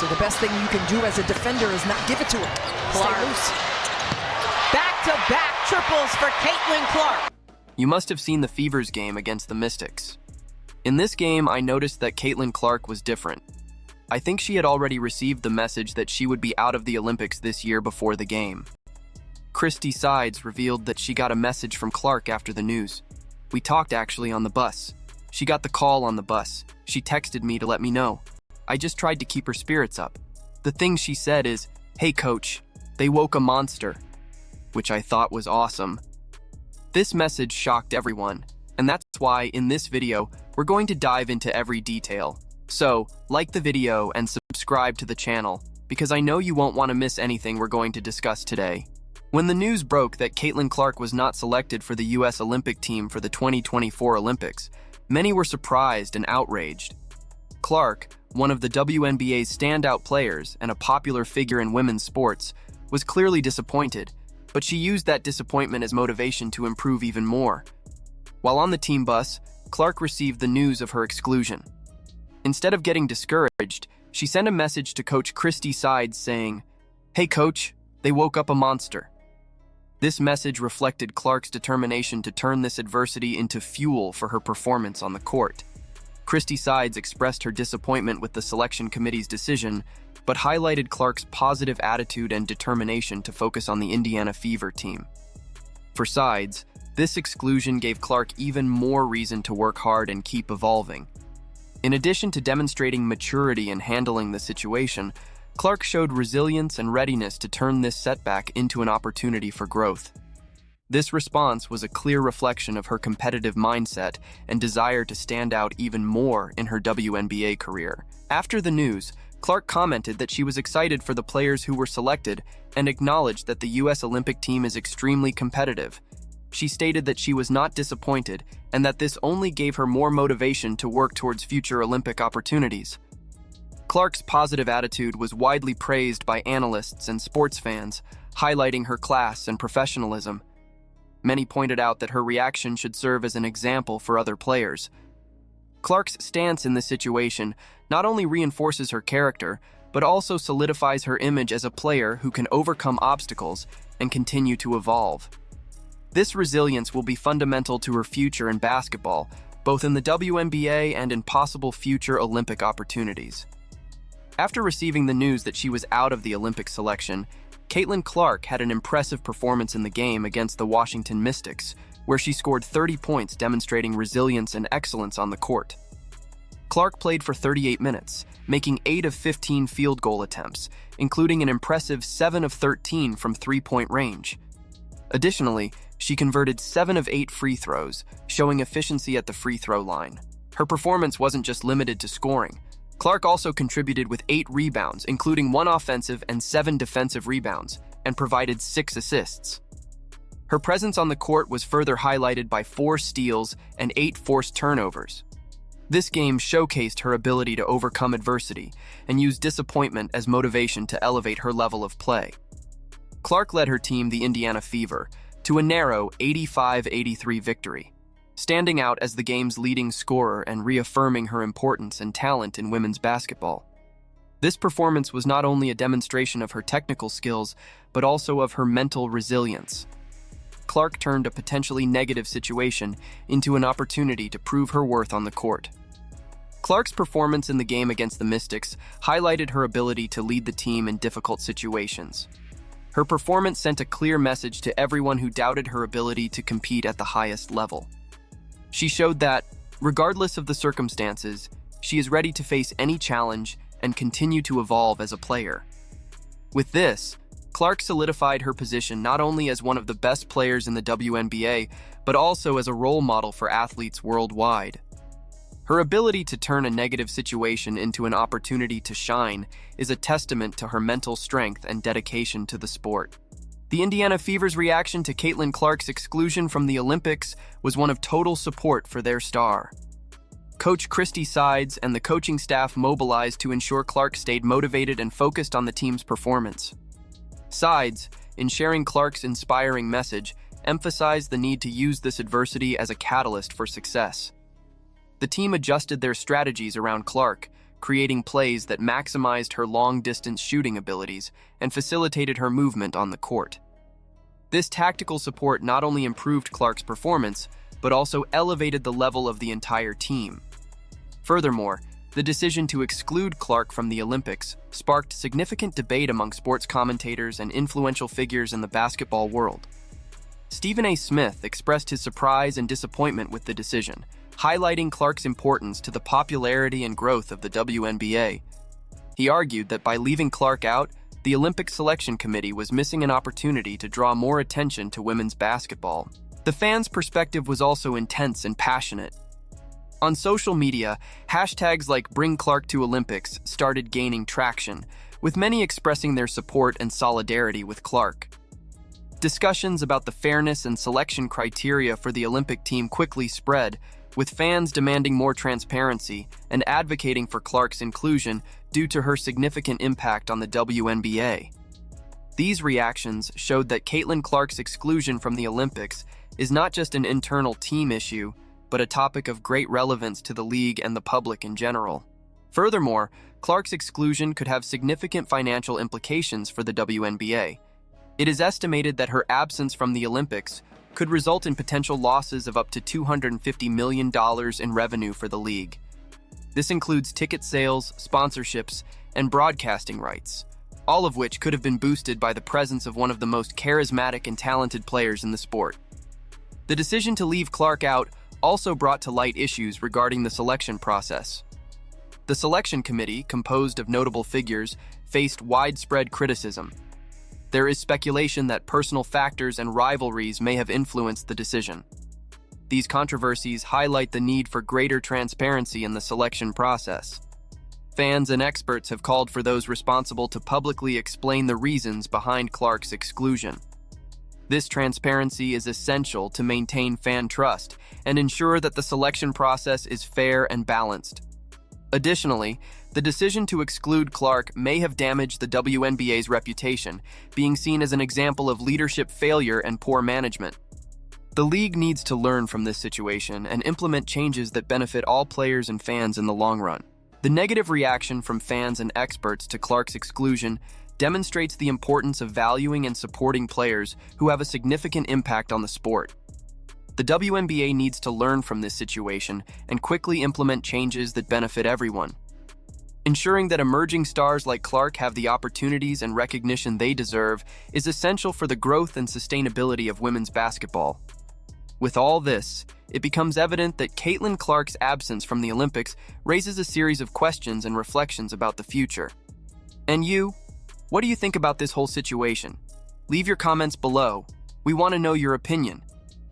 So the best thing you can do as a defender is not give it to her. Clark. Stay loose. Back-to-back triples for Caitlin Clark. You must have seen the Fever's game against the Mystics. In this game, I noticed that Caitlin Clark was different. I think she had already received the message that she would be out of the Olympics this year before the game. Christie Sides revealed that she got a message from Clark after the news. We talked actually on the bus. She got the call on the bus. She texted me to let me know. I just tried to keep her spirits up. The thing she said is, "Hey coach, they woke a monster," which I thought was awesome. This message shocked everyone, and that's why in this video, we're going to dive into every detail. So, like the video and subscribe to the channel, because I know you won't want to miss anything we're going to discuss today. When the news broke that Caitlin Clark was not selected for the US Olympic team for the 2024 Olympics, many were surprised and outraged. Clark, one of the WNBA's standout players and a popular figure in women's sports, was clearly disappointed, but she used that disappointment as motivation to improve even more. While on the team bus, Clark received the news of her exclusion. Instead of getting discouraged, she sent a message to Coach Christie Sides saying, "Hey coach, they woke up a monster." This message reflected Clark's determination to turn this adversity into fuel for her performance on the court. Christie Sides expressed her disappointment with the selection committee's decision, but highlighted Clark's positive attitude and determination to focus on the Indiana Fever team. For Sides, this exclusion gave Clark even more reason to work hard and keep evolving. In addition to demonstrating maturity in handling the situation, Clark showed resilience and readiness to turn this setback into an opportunity for growth. This response was a clear reflection of her competitive mindset and desire to stand out even more in her WNBA career. After the news, Clark commented that she was excited for the players who were selected and acknowledged that the US Olympic team is extremely competitive. She stated that she was not disappointed and that this only gave her more motivation to work towards future Olympic opportunities. Clark's positive attitude was widely praised by analysts and sports fans, highlighting her class and professionalism. Many pointed out that her reaction should serve as an example for other players. Clark's stance in this situation not only reinforces her character, but also solidifies her image as a player who can overcome obstacles and continue to evolve. This resilience will be fundamental to her future in basketball, both in the WNBA and in possible future Olympic opportunities. After receiving the news that she was out of the Olympic selection, Caitlin Clark had an impressive performance in the game against the Washington Mystics, where she scored 30 points, demonstrating resilience and excellence on the court. Clark played for 38 minutes, making 8 of 15 field goal attempts, including an impressive 7 of 13 from three-point range. Additionally, she converted 7 of 8 free throws, showing efficiency at the free throw line. Her performance wasn't just limited to scoring. Clark also contributed with 8 rebounds, including 1 offensive and 7 defensive rebounds, and provided 6 assists. Her presence on the court was further highlighted by 4 steals and 8 forced turnovers. This game showcased her ability to overcome adversity and use disappointment as motivation to elevate her level of play. Clark led her team, the Indiana Fever, to a narrow 85-83 victory, standing out as the game's leading scorer and reaffirming her importance and talent in women's basketball. This performance was not only a demonstration of her technical skills, but also of her mental resilience. Clark turned a potentially negative situation into an opportunity to prove her worth on the court. Clark's performance in the game against the Mystics highlighted her ability to lead the team in difficult situations. Her performance sent a clear message to everyone who doubted her ability to compete at the highest level. She showed that, regardless of the circumstances, she is ready to face any challenge and continue to evolve as a player. With this, Clark solidified her position not only as one of the best players in the WNBA, but also as a role model for athletes worldwide. Her ability to turn a negative situation into an opportunity to shine is a testament to her mental strength and dedication to the sport. The Indiana Fever's reaction to Caitlin Clark's exclusion from the Olympics was one of total support for their star. Coach Christie Sides and the coaching staff mobilized to ensure Clark stayed motivated and focused on the team's performance. Sides, in sharing Clark's inspiring message, emphasized the need to use this adversity as a catalyst for success. The team adjusted their strategies around Clark, creating plays that maximized her long-distance shooting abilities and facilitated her movement on the court. This tactical support not only improved Clark's performance, but also elevated the level of the entire team. Furthermore, the decision to exclude Clark from the Olympics sparked significant debate among sports commentators and influential figures in the basketball world. Stephen A. Smith expressed his surprise and disappointment with the decision, highlighting Clark's importance to the popularity and growth of the WNBA. He argued that by leaving Clark out, the Olympic Selection Committee was missing an opportunity to draw more attention to women's basketball. The fans' perspective was also intense and passionate. On social media, hashtags like Bring Clark to Olympics started gaining traction, with many expressing their support and solidarity with Clark. Discussions about the fairness and selection criteria for the Olympic team quickly spread, with fans demanding more transparency and advocating for Clark's inclusion due to her significant impact on the WNBA. These reactions showed that Caitlin Clark's exclusion from the Olympics is not just an internal team issue, but a topic of great relevance to the league and the public in general. Furthermore, Clark's exclusion could have significant financial implications for the WNBA. It is estimated that her absence from the Olympics could result in potential losses of up to $250 million in revenue for the league. This includes ticket sales, sponsorships, and broadcasting rights, all of which could have been boosted by the presence of one of the most charismatic and talented players in the sport. The decision to leave Clark out also brought to light issues regarding the selection process. The selection committee, composed of notable figures, faced widespread criticism. There is speculation that personal factors and rivalries may have influenced the decision. These controversies highlight the need for greater transparency in the selection process. Fans and experts have called for those responsible to publicly explain the reasons behind Clark's exclusion. This transparency is essential to maintain fan trust and ensure that the selection process is fair and balanced. Additionally, the decision to exclude Clark may have damaged the WNBA's reputation, being seen as an example of leadership failure and poor management. The league needs to learn from this situation and implement changes that benefit all players and fans in the long run. The negative reaction from fans and experts to Clark's exclusion demonstrates the importance of valuing and supporting players who have a significant impact on the sport. The WNBA needs to learn from this situation and quickly implement changes that benefit everyone. Ensuring that emerging stars like Clark have the opportunities and recognition they deserve is essential for the growth and sustainability of women's basketball. With all this, it becomes evident that Caitlin Clark's absence from the Olympics raises a series of questions and reflections about the future. And you? What do you think about this whole situation? Leave your comments below. We want to know your opinion.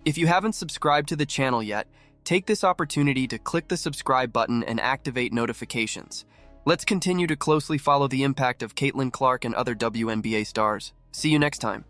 If you haven't subscribed to the channel yet, take this opportunity to click the subscribe button and activate notifications. Let's continue to closely follow the impact of Caitlin Clark and other WNBA stars. See you next time.